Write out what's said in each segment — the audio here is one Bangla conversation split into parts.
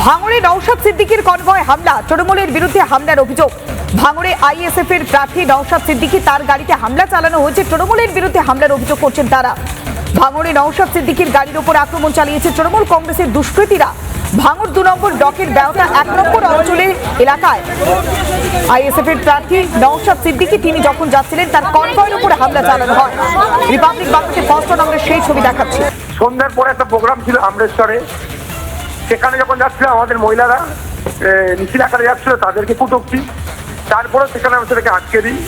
ভাঙড়ে নওশাদ সিদ্দিকীর কনভয় হামলা, তৃণমূলের বিরুদ্ধে হামলার অভিযোগ। ভাঙড়ে আইএসএফ এর প্রার্থী নওশাদ সিদ্দিকী, তার গাড়িতে হামলা চালানো হয়েছে। তৃণমূলের বিরুদ্ধে হামলার অভিযোগ করছেন তারা। ভাঙড়ে নওশাদ সিদ্দিকীর গাড়ির উপর আক্রমণ চালিয়েছে তৃণমূল কংগ্রেসের দুষ্কৃতীরা। ভাঙড় ২ নম্বর ব্লকের বেওতা ১ নম্বর অঞ্চলের এলাকায় আইএসএফ এর প্রার্থী নওশাদ সিদ্দিকী তিনি যখন যাচ্ছিলেন তার কনভয়ের উপর হামলা চালানো হয়। রিপাবলিক বাংলাতে ফার্স্ট আমরা সেই ছবি দেখাচ্ছি। সন্ধ্যার পরে একটা প্রোগ্রাম ছিল আমরেশ্বরে, সেখানে যখন যাচ্ছিল আমাদের মহিলারা মিছিল আকারে যাচ্ছিল, তাদেরকে কুটুক্তি, তারপরে সেখানে আমরা সেটাকে আটকে দিই।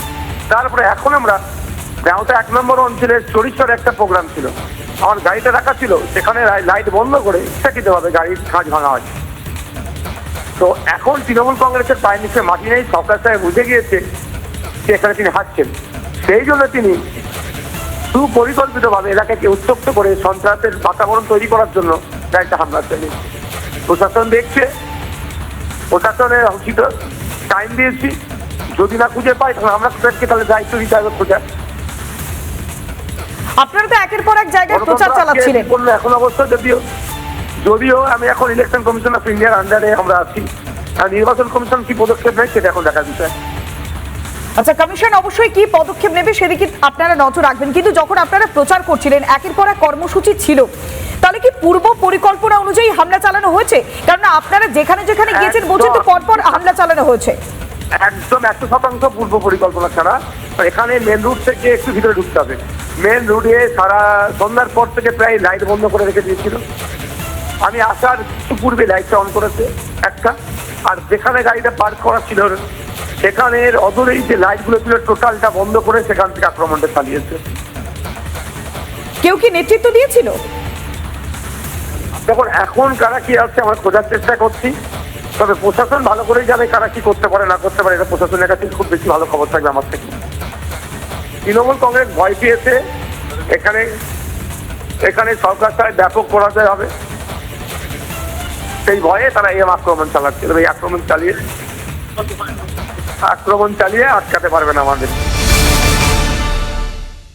তারপরে এখন আমরা বেওতা ১ নম্বর অঞ্চলের চরিশ্বরে একটা প্রোগ্রাম ছিল, আমার গাড়িটা রাখা ছিল, সেখানে লাইট বন্ধ করে ইচ্ছাকৃতভাবে গাড়ির কাঁচ ভাঙা হয়। তো এখন তৃণমূল কংগ্রেসের পায়ের নিচে মাটি নেই, সরকার সাহেব বুঝে গিয়েছে যে এখানে তিনি হারছেন। সেই জন্য তিনি সুপরিকল্পিতভাবে এলাকাকে উত্তপ্ত করে সন্ত্রাসের বাতাবরণ তৈরি করার জন্য গাড়িটা হামলা চালিয়েছে। প্রশাসন দেখছে, প্রশাসনের উচিত টাইম দিয়েছি, যদি না খুঁজে পাই তাহলে আমরা তাহলে দায়িত্ব দিতে হবে খোঁজার। আপনারা তো একের পর এক জায়গায় প্রচার চালাচ্ছিলেন। এখন অবশ্য যদিও আমি এখন ইলেকশন কমিশন অফ ইন্ডিয়ার আন্ডারে আমরা আছি, আর নির্বাচন কমিশন কি পদক্ষেপ নেয় সেটা এখন দেখার বিষয়। আচ্ছা, কমিশন অবশ্যই কি পদক্ষেপ নেবে সেদিকে আপনারা নজর রাখবেন, কিন্তু যখন আপনারা প্রচার করছিলেন একের পর এক কর্মসূচি ছিল, তাহলে কি পূর্ব পরিকল্পনা অনুযায়ী হামলা চালানো হয়েছে? কারণ আপনারা যেখানে যেখানে গিয়েছেন বলছেন তো পরপর হামলা চালানো হয়েছে। একদম 100% পূর্ব পরিকল্পনা ছাড়া। এখানে মেন রুট থেকে একটু ভিতরে ঢুকতে হবে। মেন রুটে সারা সন্ধ্যার পর থেকে প্রায় লাইট বন্ধ করে রেখে দিয়েছিল। আমি আসার কিছু পূর্বে লাইটটা অন করেছে একটা, আর যেখানে গাড়িটা পার্ক করা ছিল সেখানের অদূরেই যে লাইটগুলো ছিল টোটালটা বন্ধ করে সেখান থেকে আক্রমণটা চালিয়েছে। কেউ কি নেতৃত্ব দিয়েছিল? দেখুন, এখন কারা কি আছে আমরা খোঁজার চেষ্টা করছি, তবে প্রশাসন ভালো করেই জানে কারা কি করতে পারে না করতে পারে, এটা প্রশাসনের কাছে খুব বেশি ভালো খবর থাকবে আমার থেকে। তৃণমূল কংগ্রেস ভয় পেয়েছে, এখানে সরকার সাহেব ব্যাপক পরাজয় হবে, সেই ভয়ে তারা এই আক্রমণ চালাচ্ছে। এই আক্রমণ চালিয়ে আটকাতে পারবে না আমাদের।